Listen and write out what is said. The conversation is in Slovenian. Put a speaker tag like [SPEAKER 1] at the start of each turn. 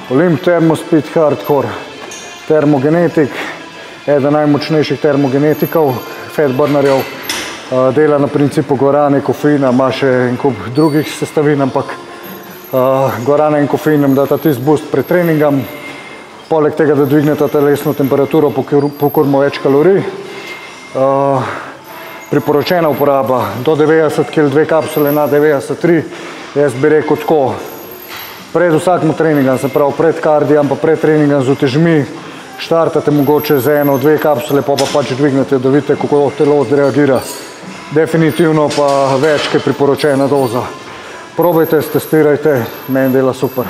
[SPEAKER 1] Olimp Thermospeed Hardcore, termogenetik, eden najmočnejših termogenetikov, fatburnerjev, dela na principu guarane, kofeina, ima še en kup drugih sestavin, ampak guarana in kofein nam data tisti boost pred treningom, poleg tega, da dvigneta telesno temperaturo, pokurimo več kalorij. Priporočena uporaba do 90 kg, 2 kapsule na 93, jaz bi rekel tako, pred vsakim treningom, se pravi pred kardijem, pa pred treningom z utežmi, štartate mogoče z 1-2 kapsule, pa pač dvignete, da vidite, kako telo odreagira. Definitivno pa več, ki je priporočena doza. Probajte, testirajte, meni dela super.